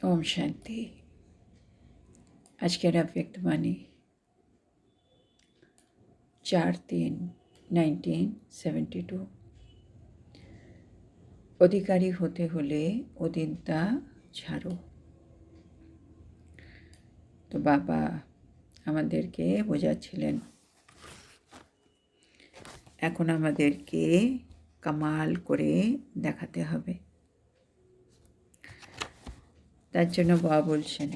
ओम शांति। आज के अव्यक्त वाणी 4/3/1972। অধিকারী হতে হলে অধীনতা ছাড়ো। তো বাবা আমাদেরকে বোঝাচ্ছিলেন এখন আমাদেরকে কামাল করে দেখাতে হবে। তার জন্য বাবা বলছেন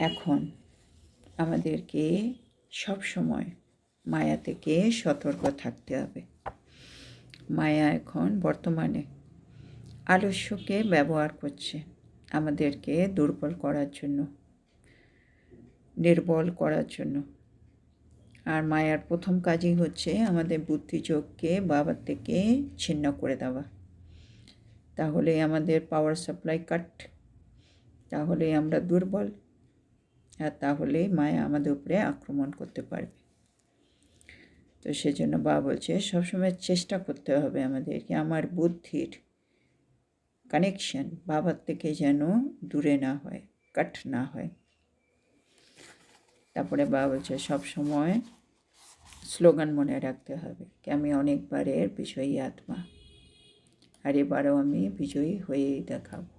এখন আমাদেরকে সব সময় মায়া থেকে সতর্ক থাকতে হবে। মায়া এখন বর্তমানে আলস্যকে ব্যবহার করছে আমাদেরকে দুর্বল করার জন্য, নির্বল করার জন্য। আর মায়ার প্রথম কাজই হচ্ছে আমাদের বুদ্ধিযোগকে বাবার থেকে ছিন্ন করে দেওয়া। তাহলে আমাদের পাওয়ার সাপ্লাই কাট, তাহলে আমরা দুর্বল, আর তাহলে মায়া আমাদের উপরে আক্রমণ করতে পারবে। তো সেজন্য বাবা বলছে সবসময় চেষ্টা করতে হবে আমাদেরকে আমার বুদ্ধির কানেকশন বাবার থেকে যেন দূরে না হয়, কাট না হয়। তারপরে বাবা বলছে সবসময় স্লোগান মনে রাখতে হবে কি আমি অনেকবারের বিজয়ী আত্মা, আর এবারও আমি বিজয়ী হয়েই দেখাবো।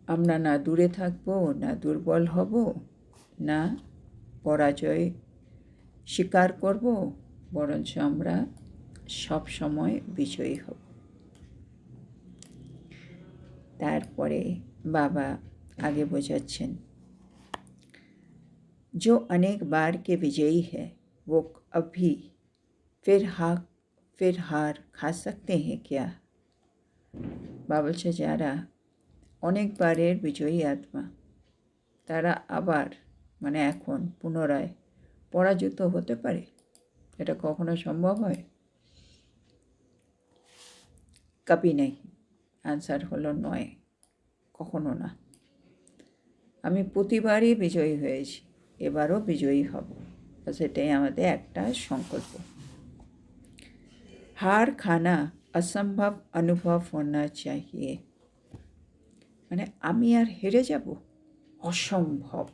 আমরা না দূরে থাকবো, না দুর্বল হব, না পরাজয় স্বীকার করব, বরঞ্চ আমরা সব সময় বিজয়ী হব। তারপরে বাবা आगे বোঝাচ্ছেন जो अनेक बार के विजयी है वो अभी फिर हार खा सकते हैं क्या। বাবা বলছে যারা অনেকবারের বিজয়ী আত্মা তারা আবার মানে এখন পুনরায় পরাজিত হতে পারে? এটা কখনো সম্ভব হয়? কবি নেই। আনসার হলো নয়, কখনো না। আমি প্রতিবারই বিজয়ী হয়েছি, এবারও বিজয়ী হব। সেটাই আমাদের একটা সংকল্প। হার খানা অসম্ভব অনুভব হোনা চাহিয়ে, মানে আমি আর হেরে যাব অসম্ভব,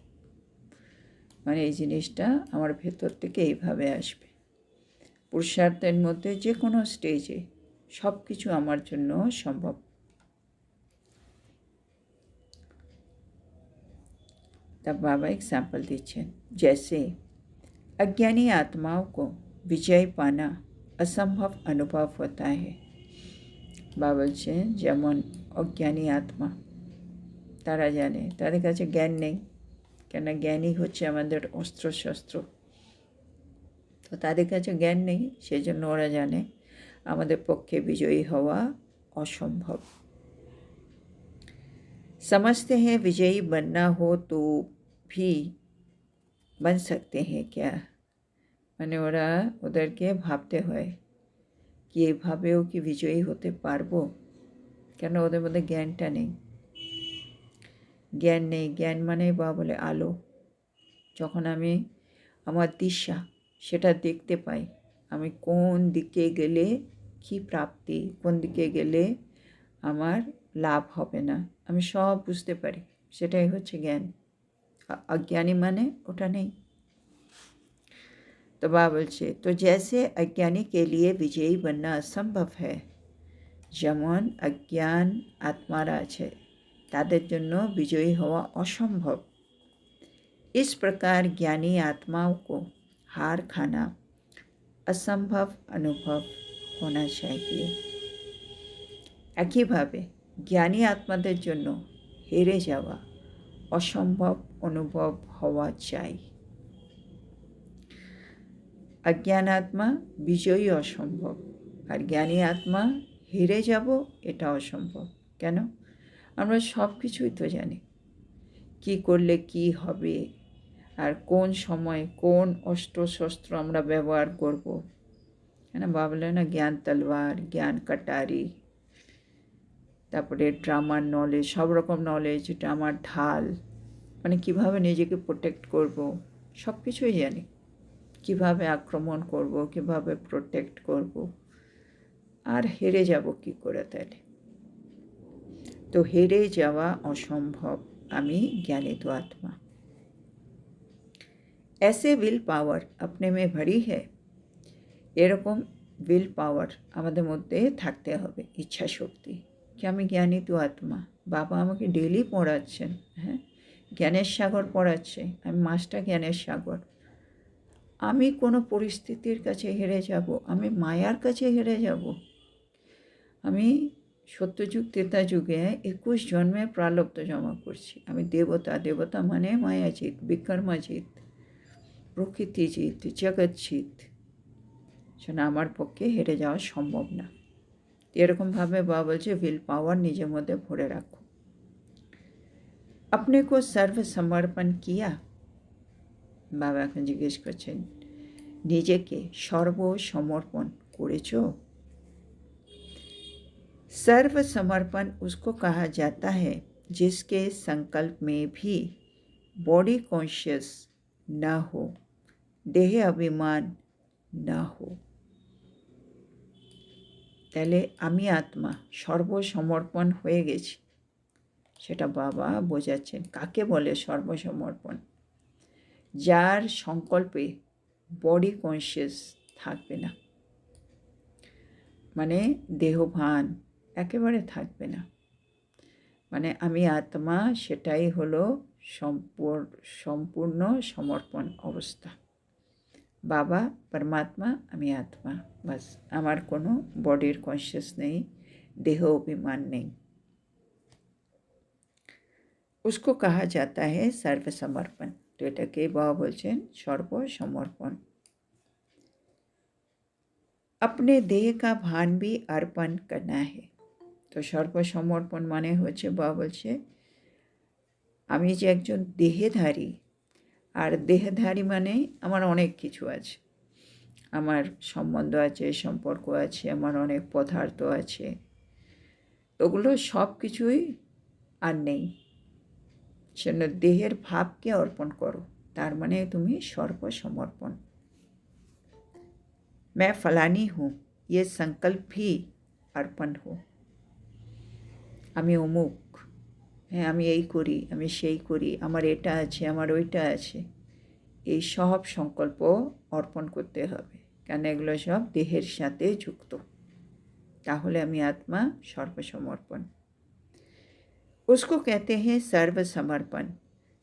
মানে এই জিনিসটা আমার ভেতর থেকে এইভাবে আসবে। পুরুষার্থের মধ্যে যে কোনো স্টেজে सब किछु आमार जन्य सम्भव। तब बाबा एग्जाम्पल दीछेन जैसे अज्ञानी आत्माओं को विजय पाना असंभव अनुभव होता है। बाबा बोलছেন যেমন অজ্ঞানী আত্মা তারা জানে তাদের কাছে জ্ঞান নেই, কেন জ্ঞানই হচ্ছে আমাদের অস্ত্র শস্ত্র। তো তাদের কাছে জ্ঞান নেই, সেজন্য ওরা জানে আমাদের পক্ষে বিজয়ী হওয়া অসম্ভব। समझते हैं विजयी बनना हो तो भी बन सकते हैं क्या, মানে ওরা ওদেরকে ভাবতে হয় কি এভাবেও কি বিজয়ী হতে পারবো, কেন ওদের মধ্যে জ্ঞানটা নেই। জ্ঞান নেই, জ্ঞান মানে বা বলে আলো। যখন আমি আমার দিশা সেটা দেখতে পাই, আমি কোন দিকে গেলে কি প্রাপ্তি, কোন দিকে গেলে আমার লাভ হবে না, আমি সব বুঝতে পারি, সেটাই হচ্ছে জ্ঞান। अज्ञानी माने ওটা নেই। तो बाबा बोलছে तो जैसे अज्ञानी के लिए विजयी बनना असंभव है, যেমন अज्ञान आत्मारा আছে তাদের জন্য বিজয়ী হওয়া অসম্ভব। इस प्रकार ज्ञानी आत्माओं को हार खाना असंभव अनुभव होना चाहिए। একইভাবে জ্ঞানী আত্মাদের জন্য হেরে যাওয়া অসম্ভব অনুভব হওয়া চাই। अज्ञान आत्मा বিজয়ী অসম্ভব, আর জ্ঞানী আত্মা হেরে যাব এটা অসম্ভব। কেন? আমরা সব কিছুই তো জানি, কি করলে কি হবে, আর কোন সময় কোন অস্ত্র শস্ত্র আমরা ব্যবহার করব। है ना, বলে না জ্ঞান তলোয়ার, জ্ঞান কাটারি, তারপরে ড্রামার নলেজ, সব রকম নলেজ, ড্রামার ঢাল, মানে কিভাবে নিজেকে প্রোটেক্ট করব, সব কিছুই জানি। কিভাবে আক্রমণ করব, কিভাবে প্রোটেক্ট করব। আর হেরে যাব কি করে তাহলে? তো হেরে যাওয়া অসম্ভব, আমি জ্ঞানিত আত্মা। ऐसे विल पावर अपने में भरी है, এরকম উইল পাওয়ার আমাদের মধ্যে থাকতে হবে, ইচ্ছা শক্তি, কি আমি জ্ঞানিত আত্মা। বাবা আমাকে ডেলি পড়াচ্ছেন, হ্যাঁ, জ্ঞানের সাগর পড়াচ্ছে, আমি মাস্টার জ্ঞানের সাগর। আমি কোনো পরিস্থিতির কাছে হেরে যাব? আমি মায়ার কাছে হেরে যাব? আমি সত্যযুগ ত্রেতা যুগে 21 জন্মে প্রারব্ধ জমা করছি। আমি দেবতা, দেবতা মানে মায়াজিৎ, বিকর্মাজিৎ, প্রকৃতিজিৎ, জগৎজিৎ। সেটা আমার পক্ষে হেরে যাওয়া সম্ভব না। এরকমভাবে বাবা বলছে উইল পাওয়ার নিজের মধ্যে ভরে রাখো। अपने को सर्व समर्पण किया, বাবা এখন জিজ্ঞেস করছেন নিজেকে সর্বসমর্পণ করেছ? सर्व समर्पण उसको कहा जाता है जिसके संकल्प में भी बॉडी कॉन्शियस न हो, देह अभिमान न हो। তাহলে আমি আত্মা সর্বসমর্পণ হয়ে গেছি, সেটা বাবা বোঝাচ্ছেন। কাকে বলে সর্বসমর্পণ? যার সংকল্পে বডি কনসিয়াস থাকবে না, মানে দেহভান একেবারে থাকবে না, মানে আমি আত্মা, সেটাই হলো সম্পূর্ণ সমর্পণ অবস্থা। বাবা পরমাত্মা, আমি আত্মা, বাস। আমার কোনো বডির কনসিয়াস নেই, দেহ অভিমান নেই। उसको कहा जाता है सर्वसमर्पण। तो এটাকে বাবা বলছেন সর্বসমর্পণ। अपने देह का भान भी अर्पण करना है। তো সর্বসমর্পণ মানে হচ্ছে বাবা বলছে আমি যে একজন দেহধারী, আর দেহধারী মানে আমার অনেক কিছু আছে, আমার সম্বন্ধ আছে, সম্পর্ক আছে, আমার অনেক পদার্থ আছে, ওগুলো সব কিছুই আর নেই। সেজন্য দেহের ভাবকে অর্পণ করো, তার মানে তুমি সর্বসমর্পণ। मैं फलानी हूँ, ये संकल्प भी अर्पण हो। আমি অমুক, হ্যাঁ, আমি এই করি, আমি সেই করি, আমার এটা আছে, আমার ওইটা আছে, এই সব সংকল্প অর্পণ করতে হবে, কেন এগুলো সব দেহের সাথে যুক্ত। তাহলে আমি আত্মা সর্বসমর্পণ। उसको कहते हैं सर्वसमर्पण,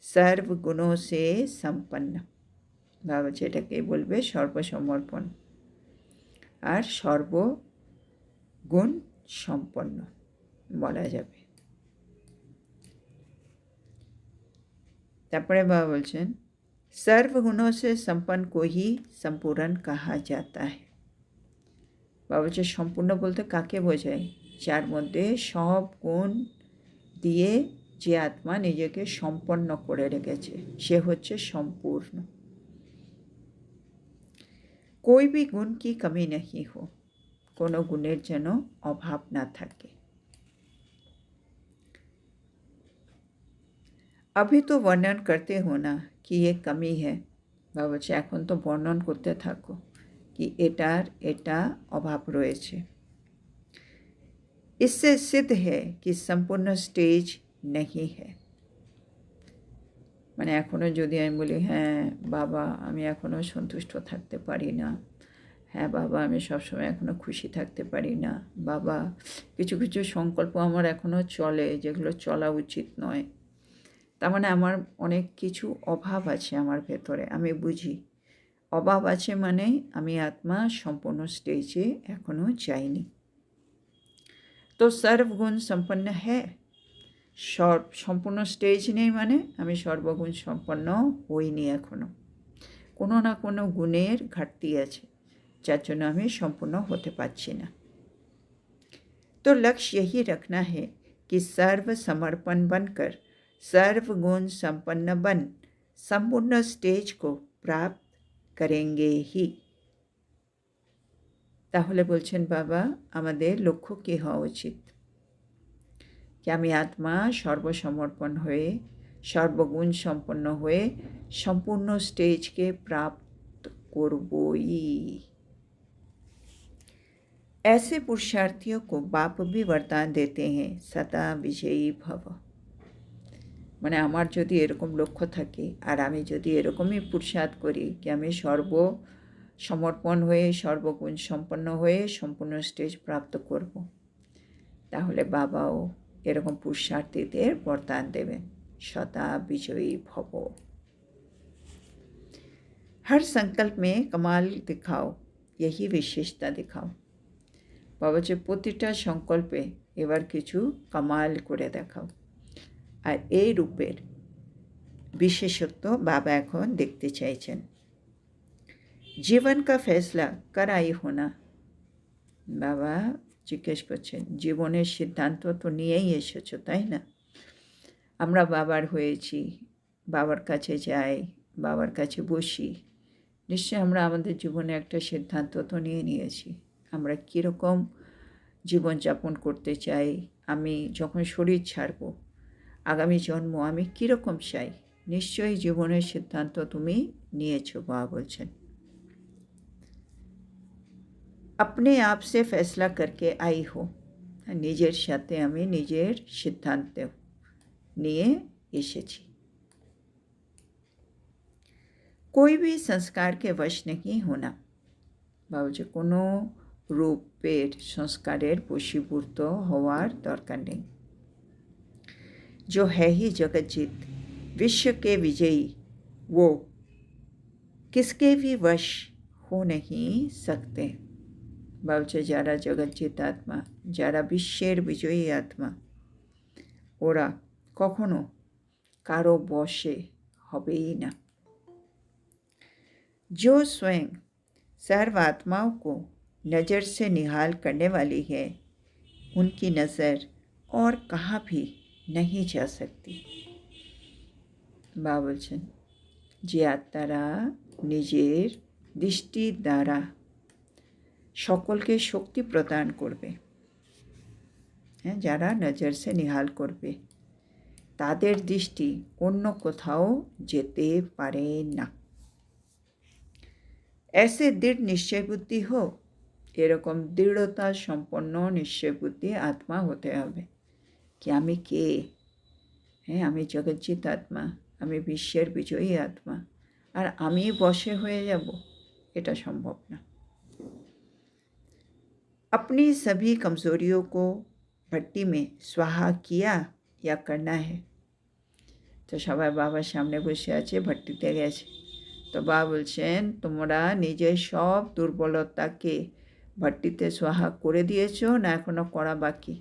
सर्व गुणों से संपन्न। বাবা যেটাকে বলবে সর্বসমর্পণ আর সর্বগুণ সম্পন্ন বলা যাবে। তারপরে বাবা বলছেন सर्वगुणों से संपन्न को ही संपूर्ण कहा जाता है। বাবা বলছে সম্পূর্ণ বলতে কাকে বোঝায়? যার মধ্যে সব গুণ দিয়ে যে আত্মা নিজেকে সম্পন্ন করে রেখেছে, সে হচ্ছে সম্পূর্ণ। कोई भी गुण की कमी नहीं हो, কোনো গুণের যেন অভাব না থাকে। अभी तो वर्णन करते हो ना कि ये कमी है। বাবা বলছে এখন তো বর্ণন করতে থাকো কি এটার এটা অভাব রয়েছে। इससे सिद्ध है कि संपूर्ण स्टेज नहीं है। মানে এখনও যদি আমি বলি হ্যাঁ বাবা আমি এখনও সন্তুষ্ট থাকতে পারি না, হ্যাঁ বাবা আমি সবসময় এখনও খুশি থাকতে পারি না, বাবা কিছু কিছু সংকল্প আমার এখনও চলে যেগুলো চলা উচিত নয়, তার মানে আমার অনেক কিছু অভাব আছে আমার ভেতরে, আমি বুঝি অভাব আছে মানে আমি আত্মা সম্পূর্ণ স্টেজে এখনও যাইনি। তো সর্বগুণ সম্পন্ন হ্যাঁ, সম্পূর্ণ স্টেজ নেই মানে আমি সর্বগুণ সম্পন্ন হইনি এখনও, কোনো না কোনো গুণের ঘাটতি আছে যার জন্য আমি সম্পূর্ণ হতে পারছি না। तो लक्ष्य यही रखना है कि सर्व समर्पण बनकर सर्वगुण संपन्न बन संपूर्ण स्टेज को प्राप्त करेंगे ही। তাহলে বলছেন বাবা আমাদের লক্ষ্য কী হওয়া উচিত? কি আমি আত্মা সর্বসমর্পণ হয়ে সর্বগুণ সম্পন্ন হয়ে সম্পূর্ণ স্টেজকে প্রাপ্ত করবই। ऐसे पुरुषार्थियों को बाप भी वरदान देते हैं सदा विजयी भव। মানে আমার যদি এরকম লক্ষ্য থাকে আর আমি যদি এরকমই পুরুষার্থ করি কি আমি সমর্পণ হয়ে সর্বগুণ সম্পন্ন হয়ে সম্পূর্ণ স্টেজ প্রাপ্ত করব, তাহলে বাবাও এরকম পুরুষার্থীদের বরদান দেবেন সদা বিজয়ী ভব। हर संकल्प में कमाल दिखाओ, यही विशेषता दिखाओ। বাবা যে প্রতিটা সংকল্পে এবার কিছু কামাল করে দেখাও। আর এই রূপের বিশেষত্ব বাবা এখন দেখতে চাইছেন। জীবন কা ফেসলা কর আই হো না। বাবা জিজ্ঞেস করছেন, জীবনের সিদ্ধান্ত তো নিয়েই এসেছো, তাই না? আমরা বাবার হয়েছি, বাবার কাছে যাই, বাবার কাছে বসি, নিশ্চয়ই আমরা আমাদের জীবনে একটা সিদ্ধান্ত তো নিয়েছি। আমরা কীরকম জীবনযাপন করতে চাই, আমি যখন শরীর ছাড়ব আগামী জন্ম আমি কীরকম চাই, নিশ্চয়ই জীবনের সিদ্ধান্ত তুমি নিয়েছো। বাবা বলছেন, अपने आप से फैसला करके आई हो। নিজের সাথে আমি নিজের সিদ্ধান্ত নিয়ে এসেছি। कोई भी संस्कार के वश नहीं होना। বাবা যে কোনো রূপের সংস্কারের বশীভূত হওয়ার দরকার নেই। जो है ही जगत जीत विश्व के विजयी, वो किसके भी वश हो नहीं सकते। বাবা যারা জগৎজিৎ আত্মা, যারা বিশ্বের বিজয়ী আত্মা, ওরা কখনো কারো বশে হবেই না। जो स्वयं सर्व आत्माओं को नज़र से निहाल करने वाली है, उनकी नज़र और कहाँ भी नहीं जा सकती। বাবা বলছেন, যে আত্মারা নিজের দৃষ্টির দ্বারা সকলকে শক্তি প্রদান করবে, হ্যাঁ, যারা নজর সে নিহাল করবে, তাদের দৃষ্টি অন্য কোথাও যেতে পারে না। ऐसे दृढ़ निश्चय बुद्धि हो, এরকম দৃঢ়তা সম্পন্ন নিশ্চয় বুদ্ধি আত্মা হতে হবে। কি আমি কে? হ্যাঁ, আমি জগৎজিৎ আত্মা, আমি বিশ্বের বিজয়ী আত্মা, আর আমি বশে হয়ে যাব, এটা সম্ভব না। अपनी सभी कमज़ोरियों को भट्टी में स्वाहा किया या करना है। তো সবাই বাবার সামনে বসে আছে, ভট্টিতে গেছে। তো বাবা বলছেন, তোমরা নিজের সব দুর্বলতাকে ভট্টিতে সোহা করে দিয়েছো না এখনো করা বাকি।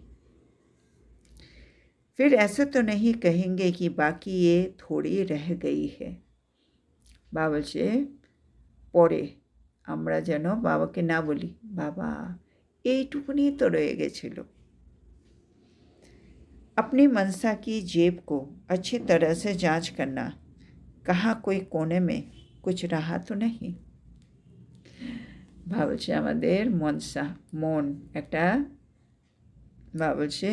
फिर ऐसे तो नहीं कहेंगे कि बाकी ये थोड़ी रह गई है। বাবা বলছে, পরে আমরা যেন বাবাকে না বলি, বাবা এইটুকুনি তো রয়ে গেছিল। अपनी मनसा की जेब को अच्छी तरह से जांच करना, कहाँ कोई कोने में कुछ रहा तो नहीं। বাবা বলছে আমাদের মনসা, মন একটা, বাবা বলছে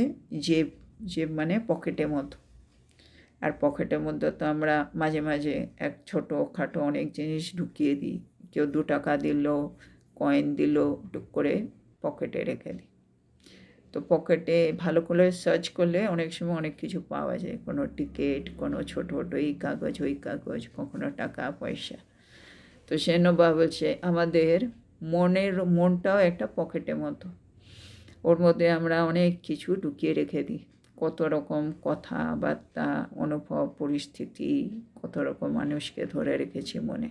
জেব, জেব মানে পকেটের মতো, আর পকেটের মধ্যে তো আমরা মাঝে মাঝে এক ছোটো খাটো অনেক জিনিস ঢুকিয়ে দিই। কেউ 2 টাকা দিল, কয়েন দিল, টুক করে পকেটে রেখে দিই। তো পকেটে ভালো করে সার্চ করলে অনেক সময় অনেক কিছু পাওয়া যায়, কোনো টিকিট, কোনো ছোটো ছোটো এই কাগজ ওই কাগজ, কখনো টাকা পয়সা। তো সেজন্য বাবা বলছে আমাদের মনটাও একটা পকেটের মতো, ওর মধ্যে আমরা অনেক কিছু ঢুকিয়ে রেখে দিই, কত রকম কথাবার্তা, অনুভব, পরিস্থিতি, কত রকম মানুষকে ধরে রেখেছি মনে।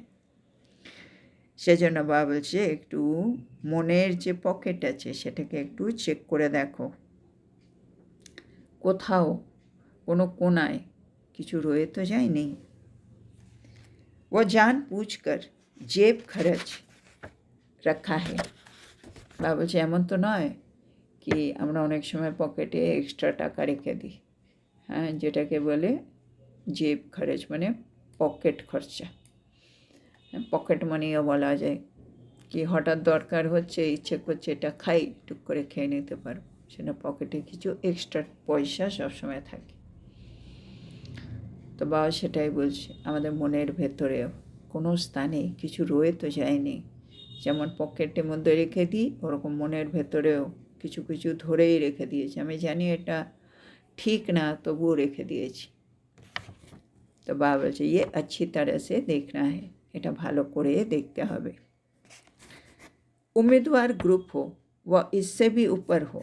সেজন্য বাবা বলছে একটু মনের যে পকেট আছে সেটাকে একটু চেক করে দেখো, কোথাও কোনো কোনায় কিছু রয়ে তো যায়নি। ও জান पूछकर जेब खर्च रखा है। বাবা বলছে এমন তো নয় কি আমরা অনেক সময় পকেটে এক্সট্রা টাকা রেখে দিই, হ্যাঁ, যেটাকে বলে জেব খরচ, মানে পকেট খরচা, পকেট মানিও বলা যায়। কি হঠাৎ দরকার হচ্ছে, ইচ্ছে করছে এটা খাই, টুক করে খেয়ে নিতে পারো, সেটা পকেটে কিছু এক্সট্রা পয়সা সবসময় থাকে। তো বাবা সেটাই বলছে, আমাদের মনের ভেতরে কোনো স্থানে কিছু রয়ে তো যায়নি, যেমন পকেটের মধ্যে রেখে দিই, ওরকম মনের ভেতরেও কিছু কিছু ধরেই রেখে দিয়েছি। আমি জানি এটা ঠিক না, তবুও রেখে দিয়েছি। তো বাবা বলছে ये अच्छी तरह से देखना है, এটা ভালো করে দেখতে হবে। उम्मीदवार ग्रुप हो व इससे भी ऊपर हो।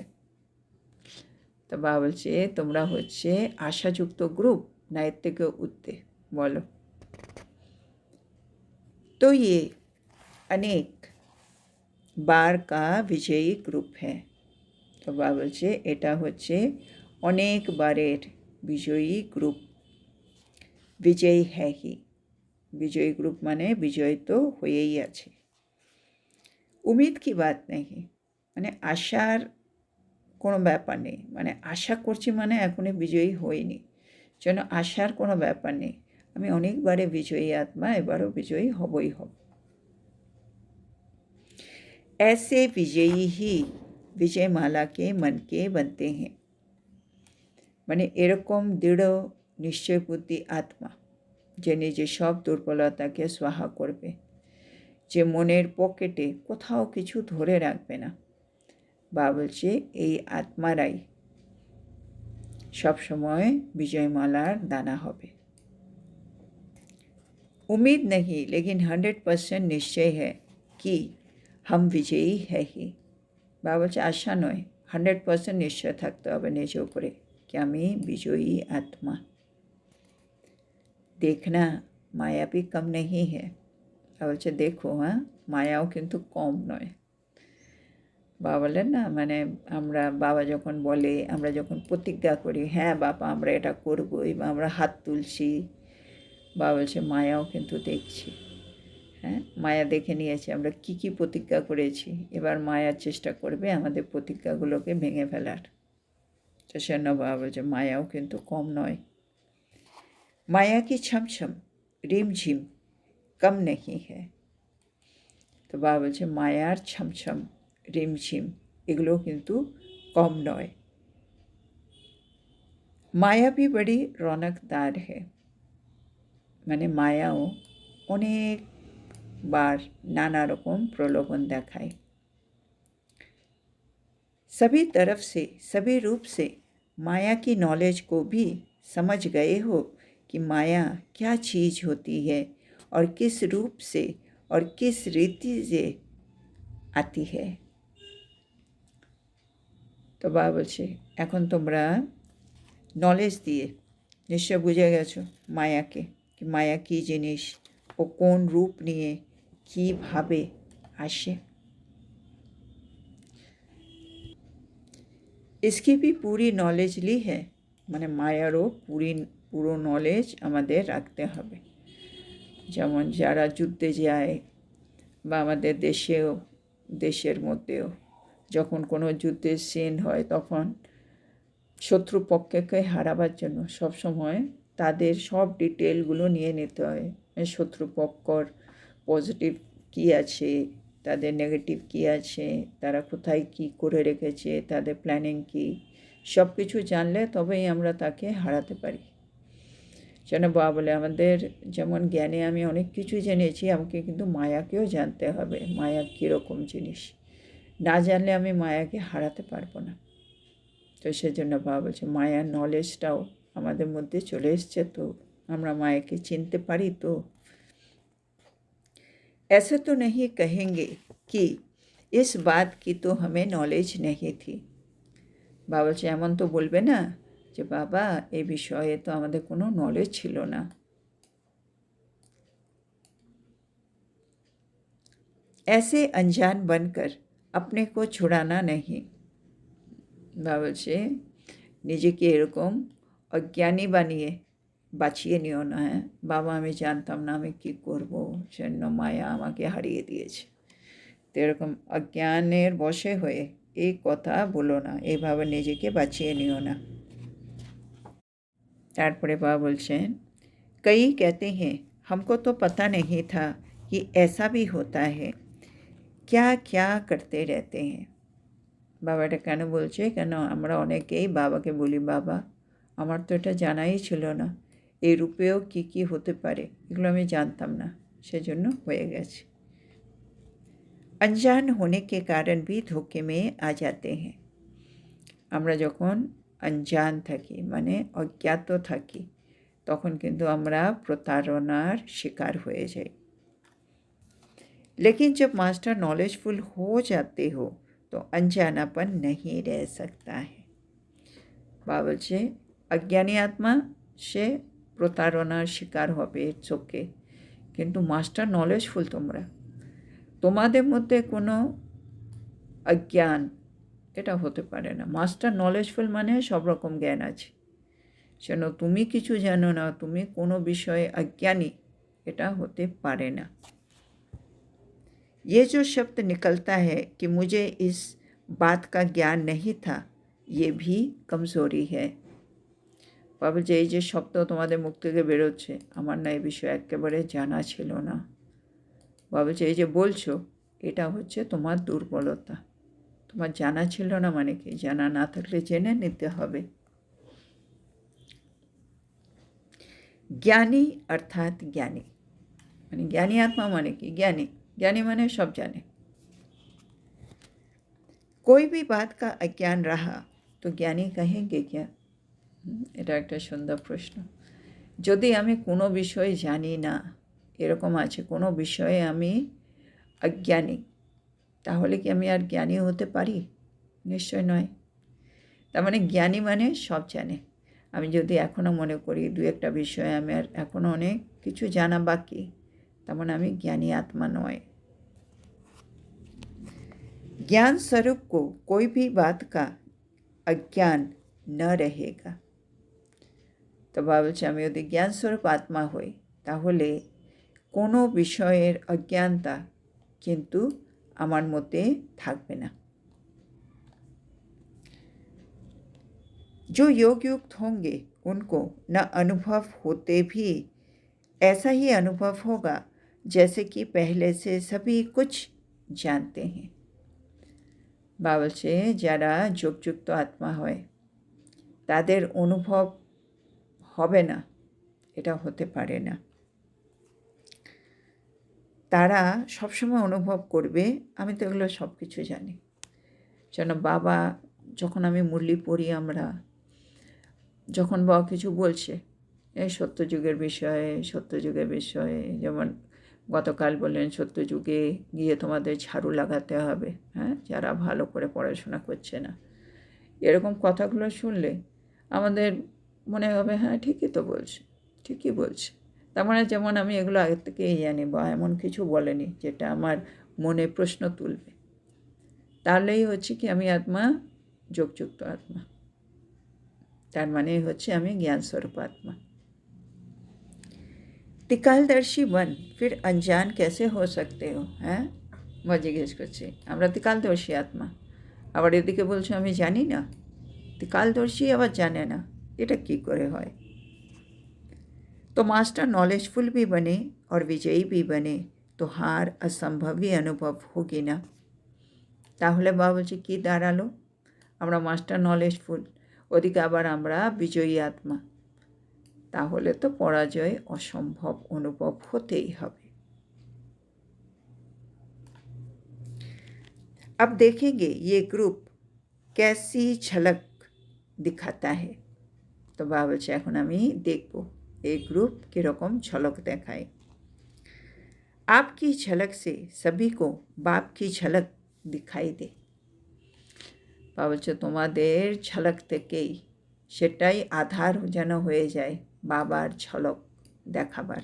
তো বাবা বলছে তোমরা হচ্ছে আশাযুক্ত গ্রুপ না এর থেকে উঠতে, বলো। तो ये अनेक बार का विजयी ग्रुप है। তো বাবা বলছে এটা হচ্ছে অনেক বারের বিজয়ী গ্রুপ। বিজয়ী হ্যাঁ হি, বিজয়ী গ্রুপ মানে বিজয় তো হয়েই আছে। উমিদ কি বাত নেই, মানে আশার কোনো ব্যাপার নেই, মানে আশা করছি মানে এখনই বিজয়ী হইনি, যেন আশার কোনো ব্যাপার নেই। আমি অনেকবারে বিজয়ী আত্মা, এবারও বিজয়ী হবই হব। ऐसे विजयी ही विजयमाला के मन के बनते हैं। মানে এরকম দৃঢ় নিশ্চয় বুদ্ধি আত্মা, যে নিজের সব দুর্বলতাকে স্বাহা করবে, যে মনের পকেটে কোথাও কিছু ধরে রাখবে না। বা বলছে এই আত্মারাই সবসময় বিজয়মালার দানা হবে। उम्मीद नहीं लेकिन 100% निश्चय है कि हम विजयी है ही। বাবা বলছে আশা নয়, 100% নিশ্চয় থাকতে হবে নিজের উপরে कि আমি বিজয়ী আত্মা। देखना माया भी कम नहीं है। বাবা বলছে দেখো, হ্যাঁ মায়াও কিন্তু কম নয়। বাবা বলেন না, মানে আমরা বাবা যখন বলে, আমরা যখন প্রতিজ্ঞা করি হ্যাঁ বাবা আমরা এটা করবই, বা আমরা হাত তুলছি, বাবা বলছে মায়াও কিন্তু দেখছি। হ্যাঁ মায়া দেখে নিয়েছে আমরা কি কি প্রতিজ্ঞা করেছি, এবার মায়ার চেষ্টা করবে আমাদের প্রতিজ্ঞাগুলোকে ভেঙে ফেলার। তো সেজন্য বাবা বলছে মায়াও কিন্তু কম নয়। মায়া কি ছমছম রিমঝিম কম নেই হ্যাঁ। তো বাবা বলছে মায়ার ছমছম রিমঝিম এগুলো কিন্তু কম নয়। মায়া भी बड़ी रौनकदार है, মানে মায়াও অনেকবার নানা রকম প্রলোভন দেখায়। सभी तरफ से सभी रूप से माया की नॉलेज को भी समझ गए हो कि माया क्या चीज़ होती है और किस रूप से और किस रीति से आती है। তো বাবা বলছে এখন তোমরা নলেজ দিয়ে নিশ্চয় বুঝে গেছো মায়াকে, कि माया की জিনিস ও কোন রূপ নিয়ে কীভাবে আসে। इसकी भी पूरी नॉलेज ली है, মানে মায়ারও পুরো নলেজ আমাদের রাখতে হবে। যেমন যারা যুদ্ধে যায় বা আমাদের দেশের মধ্যেও যখন কোনো যুদ্ধের সিন হয়, তখন শত্রুপক্ষকে হারাবার জন্য সবসময় তাদের সব ডিটেলগুলো নিয়ে নিতে হয়। শত্রুপক্ষর পজিটিভ কী আছে, তাদের নেগেটিভ কী আছে, তারা কোথায় কী করে রেখেছে, তাদের প্ল্যানিং কী, সব কিছু জানলে তবেই আমরা তাকে হারাতে পারি। যেন বাবা বলে আমাদের যেমন জ্ঞানে আমি অনেক কিছু জেনেছি, আমাকে কিন্তু মায়াকেও জানতে হবে, মায়া কীরকম জিনিস। না জানলে আমি মায়াকে হারাতে পারবো না। তো সেজন্য বাবা বলছে মায়ার নলেজটাও আমাদের মধ্যে চলে এসছে, তো আমরা মায়াকে চিনতে পারি। তো ऐसा तो नहीं कहेंगे कि इस बात की तो हमें नॉलेज नहीं थी। বাবা বলছে এমন তো বলবে না যে বাবা এই বিষয়ে তো আমাদের কোনো নলেজ ছিল না। ऐसे अनजान बनकर अपने को छुड़ाना नहीं। বাবা বলছে নিজেকে এরকম অজ্ঞানী বানিয়ে বাঁচিয়ে নিও না। হ্যাঁ বাবা আমি জানতাম না আমি কী করবো, সেজন্য মায়া আমাকে হারিয়ে দিয়েছে। তো এরকম অজ্ঞানের বশে হয়ে এই কথা বলো না, এইভাবে নিজেকে বাঁচিয়ে নিও না। তারপরে বাবা বলছেন कई कहते हैं हमको तो पता नहीं था कि ऐसा भी होता है, क्या क्या करते रहते हैं। বাবা এটা কেন বলছে, কেন আমরা অনেকেই বাবাকে বলি বাবা আমার তো এটা জানাই ছিল না, এই রূপেও কী কী হতে পারে এগুলো আমি জানতাম না, সেজন্য হয়ে গেছে। अनजान होने के कारण भी धोखे में आ जाते हैं। আমরা যখন अनजान থাকি মানে অজ্ঞাত থাকি তখন কিন্তু আমরা প্রতারণার শিকার হয়ে যাই। लेकिन जब मास्टर नॉलेजफुल हो जाते हो तो अनजानापन नहीं रह सकता है। বা বলছে অজ্ঞানী আত্মা সে প্রতারণার শিকার হবে, ইটস ওকে, কিন্তু মাস্টার নলেজফুল তোমরা, তোমাদের মধ্যে কোনো অজ্ঞান এটা হতে পারে না। মাস্টার নলেজফুল মানে সব রকম জ্ঞান আছে, যেন তুমি কিছু জানো না, তুমি কোনো বিষয়ে অজ্ঞানী, এটা হতে পারে না। ये जो शब्द निकलता है कि मुझे इस बात का ज्ञान नहीं था, ये भी कमज़ोरी है। বাবা যে এই যে শব্দ তোমাদের মুখ থেকে বেরোচ্ছে, আমার না এই বিষয়ে একেবারে জানা ছিল না, বাবা যে এই যে বলছো এটা হচ্ছে তোমার দুর্বলতা। তোমার জানা ছিল না মানে কি, জানা না থাকলে জেনে নিতে হবে। জ্ঞানী অর্থাৎ জ্ঞানী, মানে জ্ঞানী আত্মা মানে কি, জ্ঞানী, জ্ঞানী মানে সব জানে। कोई भी बात का अज्ञान रहा तो ज्ञानी कहेंगे क्या? এটা একটা সুন্দর প্রশ্ন। যদি আমি কোনো বিষয়ে জানি না, এরকম আছে কোনো বিষয়ে আমি অজ্ঞানী, তাহলে কি আমি আর জ্ঞানী হতে পারি? নিশ্চয় নয়। তার মানে জ্ঞানী মানে সব জানে। আমি যদি এখনও মনে করি দু একটা বিষয়ে আমি আর এখনও অনেক কিছু জানা বাকি, তার মানে আমি জ্ঞানী আত্মা নয়। ज्ञान स्वरूप को कोई भी बात का अज्ञान न रहेगा। তো বাবা বলছে আমি যদি জ্ঞান স্বরূপ আত্মা হই তাহলে কোনো বিষয়ের অজ্ঞানতা কিন্তু আমার মধ্যে থাকবে না। जो योग युक्त होंगे उनको न अनुभव होते भी ऐसा ही अनुभव होगा जैसे कि पहले से सभी कुछ जानते हैं। বাবা বলছে যারা যোগযুক্ত আত্মা হয় তাদের অনুভব হবে না, এটা হতে পারে না। তারা সবসময় অনুভব করবে আমি তো এগুলো সব কিছু জানি। যেন বাবা যখন আমি মুরলি পড়ি, আমরা যখন বাবা কিছু বলছে এই সত্যযুগের বিষয়ে, যেমন গতকাল বললেন সত্যযুগে গিয়ে তোমাদের ঝাড়ু লাগাতে হবে, হ্যাঁ, যারা ভালো করে পড়াশোনা করছে না, এরকম কথাগুলো শুনলে আমাদের মনে হবে হ্যাঁ ঠিকই তো বলছে, ঠিকই বলছে। তার মানে যেমন আমি এগুলো আগের থেকেই জানি বা এমন কিছু বলেনি যেটা আমার মনে প্রশ্ন তুলবে, তাহলেই হচ্ছে কি আমি আত্মা, যোগযুক্ত আত্মা, তার মানে হচ্ছে আমি জ্ঞানস্বরূপ আত্মা। ত্রিকালদর্শী বন ফির অনজান कैसे हो सकते हो? হ্যাঁ, বা জিজ্ঞেস করছি আমরা ত্রিকালদর্শী আত্মা, আবার এদিকে বলছো আমি জানি না। ত্রিকালদর্শী আবার জানে না, এটা কি করে হয়? तो मास्टर नॉलेजफुल भी बने और विजयी भी बने तो हार असंभव ही अनुभव होगी ना। তাহলে বাবা বলছে কী দাঁড়ালো, আমরা মাস্টার নলেজফুল, ওদিকে আবার আমরা বিজয়ী আত্মা, তাহলে তো পরাজয় অসম্ভব অনুভব হতেই হবে। अब देखेंगे ये ग्रुप कैसी झलक दिखाता है। তো বাবা বলছে এখন আমি দেখব এই গ্রুপ কীরকম ঝলক দেখায়। आपकी झलक से सभी को बाप की झलक दिखाई दे। বাবা বলছে তোমাদের ঝলক থেকেই সেটাই আধার যেন হয়ে যায় বাবার ঝলক দেখাবার।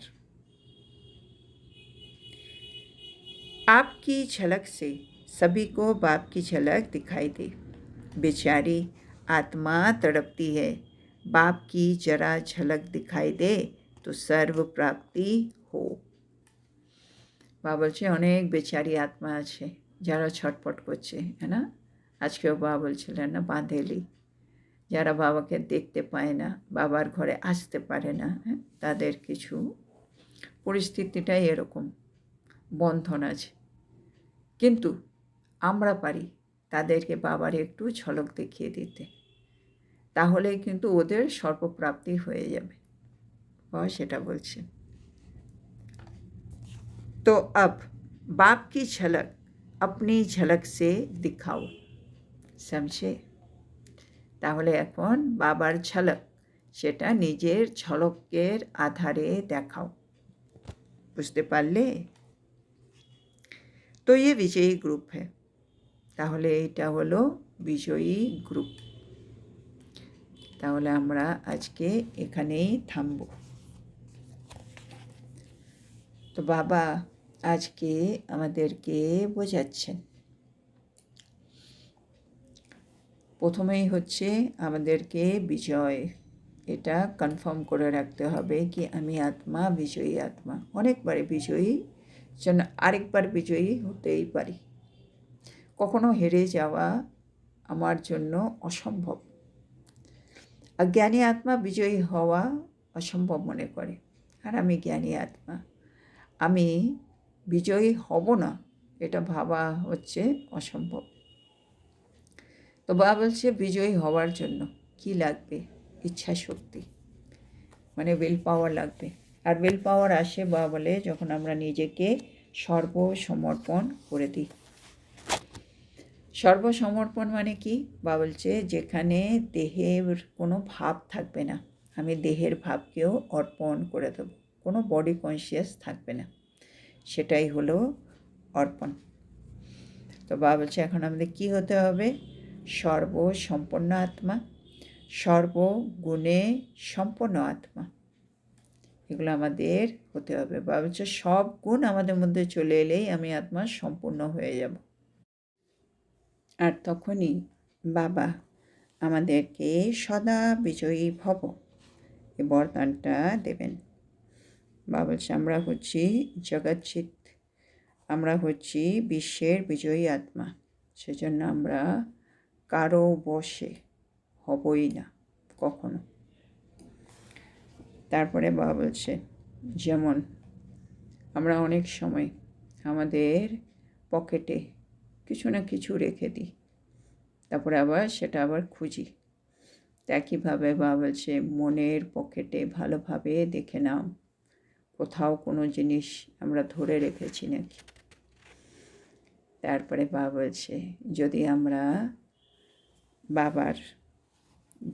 आपकी झलक से सभी को बाप की झलक दिखाई दे। बेचारी आत्मा तड़पती है, बाप की जरा झलक दिखाई दे तो सर्व प्राप्ति हो। বাবা বলছে অনেক বেচারি আত্মা আছে যারা ছটফট করছে, হ্যাঁ না, আজকেও বাবা বলছিলেন না বাঁধেলি, যারা বাবাকে দেখতে পায় না, বাবার ঘরে আসতে পারে না, হ্যাঁ, তাদের কিছু পরিস্থিতিটাই এরকম, বন্ধন আছে, কিন্তু আমরা পারি তাদেরকে বাবার একটু ঝলক দেখিয়ে দিতে, তাহলে কিন্তু ওদের সর্বপ্রাপ্তি হয়ে যাবে। বাবা সেটা বলছেন। तो अब बाप की झलक अपनी झलक से दिखाओ। समझे? তাহলে এখন বাবার ঝলক সেটা নিজের ঝলকের আধারে দেখাও। বুঝতে পারলে? তো ये विजयी ग्रुप है। তাহলে এটা হলো বিজয়ী গ্রুপ। তাহলে আমরা আজকে এখানেই থামব। তো বাবা আজকে আমাদেরকে বোঝাচ্ছেন, প্রথমেই হচ্ছে আমাদেরকে বিজয়, এটা কনফার্ম করে রাখতে হবে কি আমি আত্মা, বিজয়ী আত্মা। অনেকবারে বিজয়ী যেন আরেকবার বিজয়ী হতেই পারি। কখনো হেরে যাওয়া আমার জন্য অসম্ভব। আর জ্ঞানী আত্মা বিজয়ী হওয়া অসম্ভব মনে করে, আর আমি জ্ঞানী আত্মা, আমি বিজয়ী হব না এটা ভাবা হচ্ছে অসম্ভব। তো বাবা বলছে বিজয়ী হওয়ার জন্য কি লাগবে? ইচ্ছা শক্তি, মানে উইল পাওয়ার লাগবে। আর উইল পাওয়ার আসে বাবা বলে যখন আমরা নিজেকে সর্বসমর্পণ করে দিই। সর্বসমর্পণ মানে কি? বাবা বলছে যেখানে দেহের কোনো ভাব থাকবে না, আমি দেহের ভাবকেও অর্পণ করে দেব, কোনো বডি কনসিয়াস থাকবে না, সেটাই হলো অর্পণ। তো বাবা বলছে এখন আমাদের কী হতে হবে? সর্বসম্পন্ন আত্মা, সর্বগুণে সম্পন্ন আত্মা, এগুলো আমাদের হতে হবে। বাবা বলছে সব গুণ আমাদের মধ্যে চলে এলেই আমি আত্মা সম্পূর্ণ হয়ে যাব। আর তখনই বাবা আমাদেরকে সদা বিজয়ী ভব এই বরদানটা দেবেন। বাবা বলছে আমরা হচ্ছি জগৎচিৎ, আমরা হচ্ছি বিশ্বের বিজয়ী আত্মা, সেজন্য আমরা কারো বশে হবই না কখনো। তারপরে বাবা বলছে যেমন আমরা অনেক সময় আমাদের পকেটে কিছু না কিছু রেখে দিই, তারপরে আবার সেটা আবার খুঁজি। একইভাবে বাবা বলছে মনের পকেটে ভালোভাবে দেখে নাও কোথাও কোনো জিনিস আমরা ধরে রেখেছি নাকি। তারপরে বাবা বলছে যদি আমরা বাবার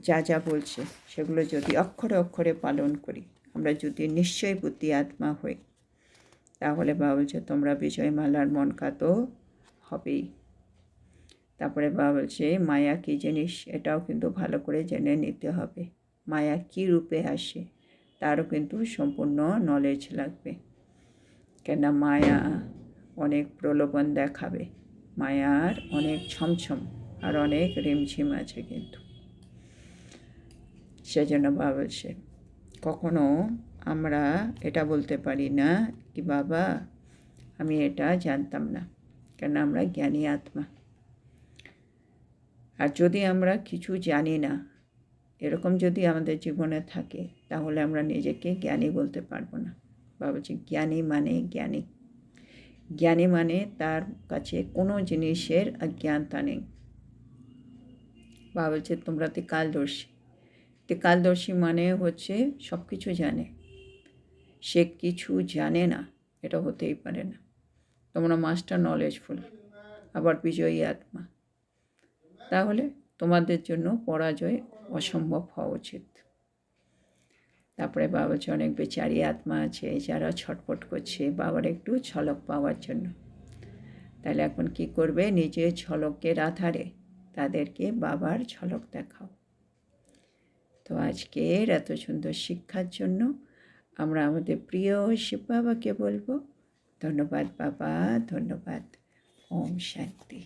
যা যা বলছে সেগুলো যদি অক্ষরে অক্ষরে পালন করি, আমরা যদি নিশ্চয় বুদ্ধি আত্মা হই, তাহলে বাবা বলছে তোমরা বিজয়মালার মনকাতো হবেই। তারপরে বাবা বলছে মায়া কী জিনিস এটাও কিন্তু ভালো করে জেনে নিতে হবে। মায়া কী রূপে আসে তারও কিন্তু সম্পূর্ণ নলেজ লাগবে, কেন মায়া অনেক প্রলোভন দেখাবে, মায়ার অনেক ছমছম আর অনেক রিমঝিম আছে কিন্তু। সেজন্য বাবা বলছে কখনো আমরা এটা বলতে পারি না কি বাবা আমি এটা জানতাম না, কেন আমরা জ্ঞানী আত্মা। আর যদি আমরা কিছু জানি না এরকম যদি আমাদের জীবনে থাকে, তাহলে আমরা নিজেকে জ্ঞানী বলতে পারবো না। বাবা বলছে জ্ঞানী মানে জ্ঞানী, জ্ঞানী মানে তার কাছে কোনো জিনিসের অজ্ঞানতা নেই। বাবা বলছে তোমরা ত্রিকালদর্শী, ত্রিকালদর্শী মানে হচ্ছে সব কিছু জানে, সে কিছু জানে না এটা হতেই পারে না। তোমরা মাস্টার নলেজফুল, আবার বিজয়ী আত্মা, তাহলে তোমাদের জন্য পরাজয় অসম্ভব হওয়া উচিত। তারপরে বাবা বলছে অনেক বেচারি আত্মা আছে যারা ছটফট করছে বাবার একটু ঝলক পাওয়ার জন্য, তাহলে এখন কি করবে? নিজের ঝলকের আধারে তাদেরকে বাবার ঝলক দেখাও। তো আজকের এত সুন্দর শিক্ষার জন্য আমরা আমাদের প্রিয় শিব বাবাকে বলবো ধন্যবাদ বাবা, ধন্যবাদ। ওম শান্তি।